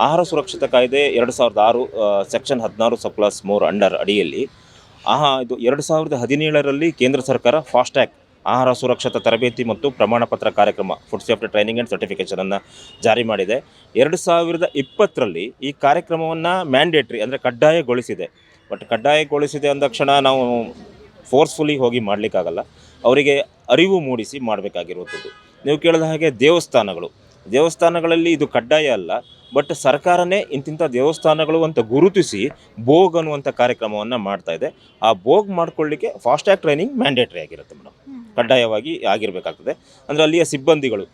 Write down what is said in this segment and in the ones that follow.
ಆಹಾರ ಸುರಕ್ಷತಾ ಕಾಯ್ದೆ 2006 ಸೆಕ್ಷನ್ 16(3) ಅಂಡರ್ ಅಡಿಯಲ್ಲಿ ಇದು 2017ರಲ್ಲಿ ಕೇಂದ್ರ ಸರ್ಕಾರ ಫಾಸ್ಟ್ಯಾಗ್ ಆಹಾರ ಸುರಕ್ಷತಾ ತರಬೇತಿ ಮತ್ತು ಪ್ರಮಾಣಪತ್ರ ಕಾರ್ಯಕ್ರಮ ಫುಡ್ ಸೇಫ್ಟಿ ಟ್ರೈನಿಂಗ್ ಆ್ಯಂಡ್ ಸರ್ಟಿಫಿಕೇಷನನ್ನು ಜಾರಿ ಮಾಡಿದೆ. 2020ರಲ್ಲಿ ಈ ಕಾರ್ಯಕ್ರಮವನ್ನು ಮ್ಯಾಂಡೇಟ್ರಿ ಅಂದರೆ ಕಡ್ಡಾಯಗೊಳಿಸಿದೆ. ಬಟ್ ಕಡ್ಡಾಯಗೊಳಿಸಿದೆ ಅಂದ ತಕ್ಷಣ ನಾವು ಫೋರ್ಸ್ಫುಲಿ ಹೋಗಿ ಮಾಡಲಿಕ್ಕಾಗಲ್ಲ, ಅವರಿಗೆ ಅರಿವು ಮೂಡಿಸಿ ಮಾಡಬೇಕಾಗಿರುವಂಥದ್ದು. ನೀವು ಕೇಳಿದ ಹಾಗೆ ದೇವಸ್ಥಾನಗಳಲ್ಲಿ ಇದು ಕಡ್ಡಾಯ ಅಲ್ಲ, ಬಟ್ ಸರ್ಕಾರನೇ ಇಂತಿಂಥ ದೇವಸ್ಥಾನಗಳು ಅಂತ ಗುರುತಿಸಿ ಬೋಗ್ ಅನ್ನುವಂಥ ಕಾರ್ಯಕ್ರಮವನ್ನು ಮಾಡ್ತಾ ಇದೆ. ಆ ಬೋಗ್ ಮಾಡ್ಕೊಳ್ಳಿಕ್ಕೆ ಫಾಸ್ಟ್ಯಾಗ್ ಟ್ರೈನಿಂಗ್ ಮ್ಯಾಂಡೇಟ್ರಿ ಆಗಿರುತ್ತೆ ಮೇಡಮ್, ಕಡ್ಡಾಯವಾಗಿ ಆಗಿರಬೇಕಾಗ್ತದೆ. ಅಂದರೆ ಅಲ್ಲಿಯ ಸಿಬ್ಬಂದಿಗಳು,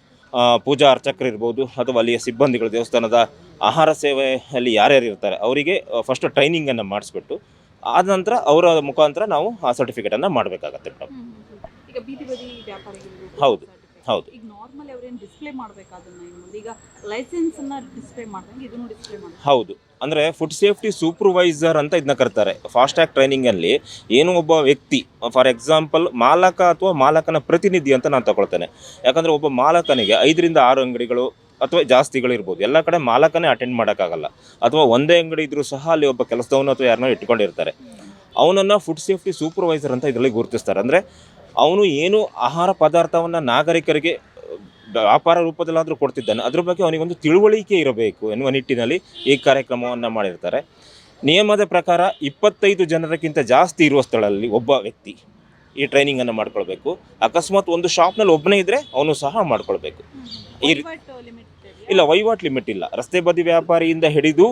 ಪೂಜಾ ಅರ್ಚಕರು ಇರ್ಬೋದು ಅಥವಾ ಅಲ್ಲಿಯ ಸಿಬ್ಬಂದಿಗಳು, ದೇವಸ್ಥಾನದ ಆಹಾರ ಸೇವೆಯಲ್ಲಿ ಯಾರ್ಯಾರು ಇರ್ತಾರೆ ಅವರಿಗೆ ಫಸ್ಟ್ ಟ್ರೈನಿಂಗನ್ನು ಮಾಡಿಸ್ಬಿಟ್ಟು ಆದ ನಂತರ ಅವರ ಮುಖಾಂತರ ನಾವು ಆ ಸರ್ಟಿಫಿಕೇಟನ್ನು ಮಾಡಬೇಕಾಗತ್ತೆ ಮೇಡಮ್. ಈಗ ಬೀದಿ ಬದಿ ವ್ಯಾಪಾರಿಗಳು ಹೌದು ಹೌದು. ಈಗ ನಾರ್ಮಲ್ ಅವರೇನು ಡಿಸ್ಪ್ಲೇ ಮಾಡಬೇಕಾದನ್ನ ಈಗ ಲೈಸೆನ್ಸ್ ಅನ್ನ ಡಿಸ್ಪ್ಲೇ ಮಾಡ್ದಂಗೆ ಇದನ್ನು ಡಿಸ್ಪ್ಲೇ ಮಾಡಿ. ಹೌದು, ಅಂದರೆ ಫುಡ್ ಸೇಫ್ಟಿ ಸೂಪರ್ವೈಸರ್ ಅಂತ ಇದನ್ನ ಕರ್ತಾರೆ. ಫಾಸ್ಟ್ಯಾಗ್ ಟ್ರೈನಿಂಗಲ್ಲಿ ಏನು ಒಬ್ಬ ವ್ಯಕ್ತಿ, ಫಾರ್ ಎಕ್ಸಾಂಪಲ್ ಮಾಲಕ ಅಥವಾ ಮಾಲಕನ ಪ್ರತಿನಿಧಿ ಅಂತ ನಾನು ತಗೊಳ್ತೇನೆ. ಯಾಕಂದರೆ ಒಬ್ಬ ಮಾಲಕನಿಗೆ 5ರಿಂದ 6 ಅಂಗಡಿಗಳು ಅಥವಾ ಜಾಸ್ತಿಗಳಿರ್ಬೋದು, ಎಲ್ಲ ಕಡೆ ಮಾಲಕನೇ ಅಟೆಂಡ್ ಮಾಡೋಕ್ಕಾಗಲ್ಲ. ಅಥವಾ ಒಂದೇ ಅಂಗಡಿ ಇದ್ರೂ ಸಹ ಅಲ್ಲಿ ಒಬ್ಬ ಕೆಲಸದವನು ಅಥವಾ ಯಾರನ್ನೋ ಇಟ್ಕೊಂಡಿರ್ತಾರೆ. ಅವನನ್ನು ಫುಡ್ ಸೇಫ್ಟಿ ಸೂಪರ್ವೈಸರ್ ಅಂತ ಇದರಲ್ಲಿ ಗುರುತಿಸ್ತಾರೆ. ಅಂದರೆ ಅವನು ಏನು ಆಹಾರ ಪದಾರ್ಥವನ್ನು ನಾಗರಿಕರಿಗೆ ವ್ಯಾಪಾರ ರೂಪದಲ್ಲಾದರೂ ಕೊಡ್ತಿದ್ದಾನೆ, ಅದ್ರ ಬಗ್ಗೆ ಅವನಿಗೊಂದು ತಿಳುವಳಿಕೆ ಇರಬೇಕು ಎನ್ನುವ ನಿಟ್ಟಿನಲ್ಲಿ ಈ ಕಾರ್ಯಕ್ರಮವನ್ನು ಮಾಡಿರ್ತಾರೆ. ನಿಯಮದ ಪ್ರಕಾರ 25 ಜನರಿಗಿಂತ ಜಾಸ್ತಿ ಇರುವ ಸ್ಥಳದಲ್ಲಿ ಒಬ್ಬ ವ್ಯಕ್ತಿ ಈ ಟ್ರೈನಿಂಗನ್ನು ಮಾಡ್ಕೊಳ್ಬೇಕು. ಅಕಸ್ಮಾತ್ ಒಂದು ಶಾಪ್ನಲ್ಲಿ ಒಬ್ಬನೇ ಇದ್ದರೆ ಅವನು ಸಹ ಮಾಡ್ಕೊಳ್ಬೇಕು. ಇಲ್ಲ, ವಹಿವಾಟು ಲಿಮಿಟ್ ಇಲ್ಲ. ರಸ್ತೆ ಬದಿ ವ್ಯಾಪಾರಿಯಿಂದ ಹಿಡಿದು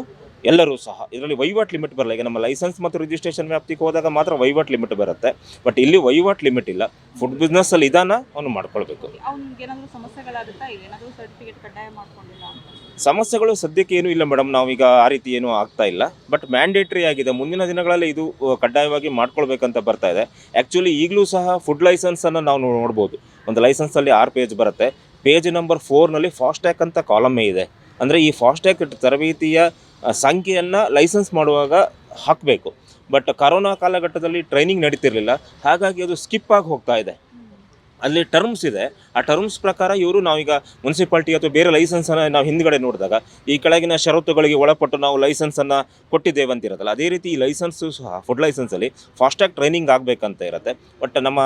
ಎಲ್ಲರೂ ಸಹ ಇದರಲ್ಲಿ ವಹಿವಾಟು ಲಿಮಿಟ್ ಬರಲ್ಲ. ಈಗ ನಮ್ಮ ಲೈಸೆನ್ಸ್ ಮತ್ತು ರಿಜಿಸ್ಟ್ರೇಷನ್ ವ್ಯಾಪ್ತಿಗೆ ಹೋದಾಗ ಮಾತ್ರ ವಹಿವಾಟು ಲಿಮಿಟ್ ಬರುತ್ತೆ, ಬಟ್ ಇಲ್ಲಿ ವಹಿವಾಟು ಲಿಮಿಟ್ ಇಲ್ಲ. ಫುಡ್ ಬಿಸ್ನೆಸ್ಸಲ್ಲಿ ಇದಾನ ಅವನು ಮಾಡ್ಕೊಳ್ಬೇಕು. ಸಮಸ್ಯೆಗಳು ಸದ್ಯಕ್ಕೆ ಏನೂ ಇಲ್ಲ ಮೇಡಮ್, ನಾವೀಗ ಆ ರೀತಿ ಏನೂ ಆಗ್ತಾ ಇಲ್ಲ. ಬಟ್ ಮ್ಯಾಂಡೇಟ್ರಿ ಆಗಿದೆ, ಮುಂದಿನ ದಿನಗಳಲ್ಲಿ ಇದು ಕಡ್ಡಾಯವಾಗಿ ಮಾಡ್ಕೊಳ್ಬೇಕಂತ ಬರ್ತಾ ಇದೆ. ಆ್ಯಕ್ಚುಲಿ ಈಗಲೂ ಸಹ ಫುಡ್ ಲೈಸೆನ್ಸನ್ನು ನಾವು ನೋಡ್ಬೋದು. ಒಂದು ಲೈಸೆನ್ಸಲ್ಲಿ 6 ಪೇಜ್ ಬರುತ್ತೆ. ಪೇಜ್ ನಂಬರ್ 4ನಲ್ಲಿ ಫಾಸ್ಟ್ಯಾಗ್ ಅಂತ ಕಾಲಮ್ಮೇ ಇದೆ. ಅಂದರೆ ಈ ಫಾಸ್ಟ್ಯಾಗ್ ತರಬೇತಿಯ ಸಂಖ್ಯೆಯನ್ನು ಲೈಸೆನ್ಸ್ ಮಾಡುವಾಗ ಹಾಕಬೇಕು. ಬಟ್ ಕರೋನಾ ಕಾಲಘಟ್ಟದಲ್ಲಿ ಟ್ರೈನಿಂಗ್ ನಡೀತಿರಲಿಲ್ಲ, ಹಾಗಾಗಿ ಅದು ಸ್ಕಿಪ್ ಆಗಿ ಹೋಗ್ತಾ ಇದೆ. ಅಲ್ಲಿ ಟರ್ಮ್ಸ್ ಇದೆ, ಆ ಟರ್ಮ್ಸ್ ಪ್ರಕಾರ ಇವರು ನಾವೀಗ ಮುನ್ಸಿಪಾಲ್ಟಿ ಅಥವಾ ಬೇರೆ ಲೈಸೆನ್ಸನ್ನು ನಾವು ಹಿಂದ್ಗಡೆ ನೋಡಿದಾಗ ಈ ಕೆಳಗಿನ ಷರತ್ತುಗಳಿಗೆ ಒಳಪಟ್ಟು ನಾವು ಲೈಸೆನ್ಸನ್ನು ಕೊಟ್ಟಿದ್ದೇವೆ ಅಂತ ಇರುತ್ತಲ್ಲ, ಅದೇ ರೀತಿ ಈ ಲೈಸೆನ್ಸು ಸಹ ಫುಡ್ ಲೈಸೆನ್ಸಲ್ಲಿ ಫಾಸ್ಟ್ಯಾಗ್ ಟ್ರೈನಿಂಗ್ ಆಗಬೇಕಂತ ಇರುತ್ತೆ. ಬಟ್ ನಮ್ಮ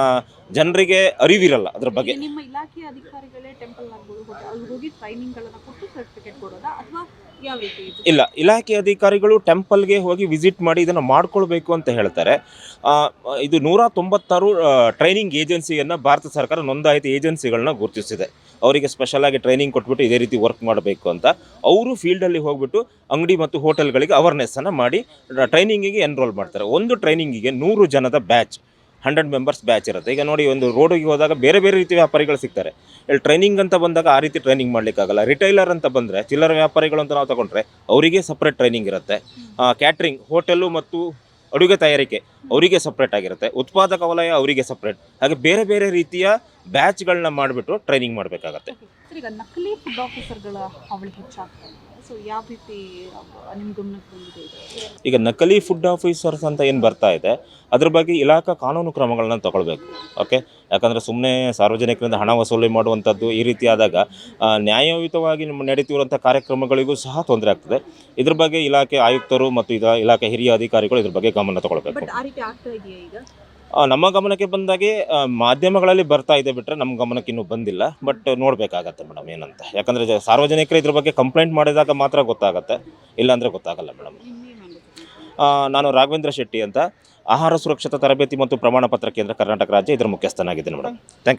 ಜನರಿಗೆ ಅರಿವಿರಲ್ಲ ಅದ್ರ ಬಗ್ಗೆ. ನಿಮ್ಮ ಇಲಾಖೆ ಅಧಿಕಾರಿಗಳೇ ಟೆಂಪಲ್ ಆಗ್ಬೋದು ಅಲ್ಲಿ ಹೋಗಿ ಟ್ರೈನಿಂಗ್ಗಳನ್ನು ಕೊಟ್ಟು ಸರ್ಟಿಫಿಕೇಟ್ ಕೊಡೋದಾ ಅಥವಾ ಯಾವ ರೀತಿ? ಇಲ್ಲ, ಇಲಾಖೆ ಅಧಿಕಾರಿಗಳು ಟೆಂಪಲ್ಗೆ ಹೋಗಿ ವಿಸಿಟ್ ಮಾಡಿ ಇದನ್ನು ಮಾಡ್ಕೊಳ್ಬೇಕು ಅಂತ ಹೇಳ್ತಾರೆ. ಇದು 196 ಟ್ರೈನಿಂಗ್ ಏಜೆನ್ಸಿಯನ್ನು ಭಾರತ ಸರ್ಕಾರ ನೋಂದಾಯಿತ ಏಜೆನ್ಸಿಗಳನ್ನ ಗುರುತಿಸಿದೆ. ಅವರಿಗೆ ಸ್ಪೆಷಲಾಗಿ ಟ್ರೈನಿಂಗ್ ಕೊಟ್ಬಿಟ್ಟು ಇದೇ ರೀತಿ ವರ್ಕ್ ಮಾಡಬೇಕು ಅಂತ. ಅವರು ಫೀಲ್ಡಲ್ಲಿ ಹೋಗ್ಬಿಟ್ಟು ಅಂಗಡಿ ಮತ್ತು ಹೋಟೆಲ್ಗಳಿಗೆ ಅವೇರ್ನೆಸ್ಸನ್ನು ಮಾಡಿ ಟ್ರೈನಿಂಗಿಗೆ ಎನ್ರೋಲ್ ಮಾಡ್ತಾರೆ. ಒಂದು ಟ್ರೈನಿಂಗಿಗೆ 100 ಜನದ ಬ್ಯಾಚ್, 100 ಮೆಂಬರ್ಸ್ ಬ್ಯಾಚ್ ಇರುತ್ತೆ. ಈಗ ನೋಡಿ, ಒಂದು ರೋಡಿಗೆ ಹೋದಾಗ ಬೇರೆ ಬೇರೆ ರೀತಿ ವ್ಯಾಪಾರಿಗಳು ಸಿಗ್ತಾರೆ. ಇಲ್ಲಿ ಟ್ರೈನಿಂಗ್ ಅಂತ ಬಂದಾಗ ಆ ರೀತಿ ಟ್ರೈನಿಂಗ್ ಮಾಡಲಿಕ್ಕಾಗಲ್ಲ. ರಿಟೈಲರ್ ಅಂತ ಬಂದರೆ, ಚಿಲ್ಲರೆ ವ್ಯಾಪಾರಿಗಳು ಅಂತ ನಾವು ತಗೊಂಡ್ರೆ ಅವರಿಗೆ ಸಪ್ರೇಟ್ ಟ್ರೈನಿಂಗ್ ಇರುತ್ತೆ. ಕ್ಯಾಟ್ರಿಂಗ್, ಹೋಟೆಲು ಮತ್ತು ಅಡುಗೆ ತಯಾರಿಕೆ ಅವರಿಗೆ ಸಪ್ರೇಟ್ ಆಗಿರುತ್ತೆ. ಉತ್ಪಾದಕ ವಲಯ ಅವರಿಗೆ ಸಪ್ರೇಟ್. ಹಾಗೆ ಬೇರೆ ಬೇರೆ ರೀತಿಯ ಬ್ಯಾಚ್ಗಳನ್ನ ಮಾಡಿಬಿಟ್ಟು ಟ್ರೈನಿಂಗ್ ಮಾಡಬೇಕಾಗತ್ತೆ. ಈಗ ನಕಲಿ ಫುಡ್ ಆಫೀಸರ್ಗಳ ಹಾವಳಿ ಹೆಚ್ಚಾಗ್ತದೆ, ಸೊ ಯಾವ ರೀತಿ ನಿಮ್ಮ ಗಮನಕ್ಕೆ ಬಂದಿದೆ? ಈಗ ನಕಲಿ ಫುಡ್ ಆಫೀಸರ್ಸ್ ಅಂತ ಏನು ಬರ್ತಾ ಇದೆ, ಅದ್ರ ಬಗ್ಗೆ ಇಲಾಖಾ ಕಾನೂನು ಕ್ರಮಗಳನ್ನ ತಗೊಳ್ಬೇಕು. ಓಕೆ, ಯಾಕಂದರೆ ಸುಮ್ಮನೆ ಸಾರ್ವಜನಿಕರಿಂದ ಹಣ ವಸೂಲಿ ಮಾಡುವಂಥದ್ದು ಈ ರೀತಿ ಆದಾಗ ನ್ಯಾಯಯುತವಾಗಿ ನಡೀತಿರುವಂಥ ಕಾರ್ಯಕ್ರಮಗಳಿಗೂ ಸಹ ತೊಂದರೆ ಆಗ್ತದೆ. ಇದ್ರ ಬಗ್ಗೆ ಇಲಾಖೆ ಆಯುಕ್ತರು ಮತ್ತು ಇಲಾಖೆ ಹಿರಿಯ ಅಧಿಕಾರಿಗಳು ಇದ್ರ ಬಗ್ಗೆ ಗಮನ ತಗೊಳ್ಬೇಕು. ಬಟ್ ಆ ರೀತಿ ಆಗ್ತಾ ಇದೆಯಾ ಈಗ? ನಮ್ಮ ಗಮನಕ್ಕೆ ಬಂದಾಗೆ ಮಾಧ್ಯಮಗಳಲ್ಲಿ ಬರ್ತಾ ಇದೆ, ಬಿಟ್ಟರೆ ನಮ್ಮ ಗಮನಕ್ಕೆ ಇನ್ನೂ ಬಂದಿಲ್ಲ. ಬಟ್ ನೋಡಬೇಕಾಗತ್ತೆ ಮೇಡಮ್ ಏನಂತ. ಯಾಕಂದರೆ ಸಾರ್ವಜನಿಕರು ಇದ್ರ ಬಗ್ಗೆ ಕಂಪ್ಲೇಂಟ್ ಮಾಡಿದಾಗ ಮಾತ್ರ ಗೊತ್ತಾಗುತ್ತೆ, ಇಲ್ಲಾಂದರೆ ಗೊತ್ತಾಗಲ್ಲ ಮೇಡಮ್. ನಾನು ರಾಘವೇಂದ್ರ ಶೆಟ್ಟಿ ಅಂತ, ಆಹಾರ ಸುರಕ್ಷತಾ ತರಬೇತಿ ಮತ್ತು ಪ್ರಮಾಣಪತ್ರ ಕೇಂದ್ರ, ಕರ್ನಾಟಕ ರಾಜ್ಯ, ಇದರ ಮುಖ್ಯಸ್ಥನಾಗಿದ್ದೇನೆ ಮೇಡಮ್. Thank you.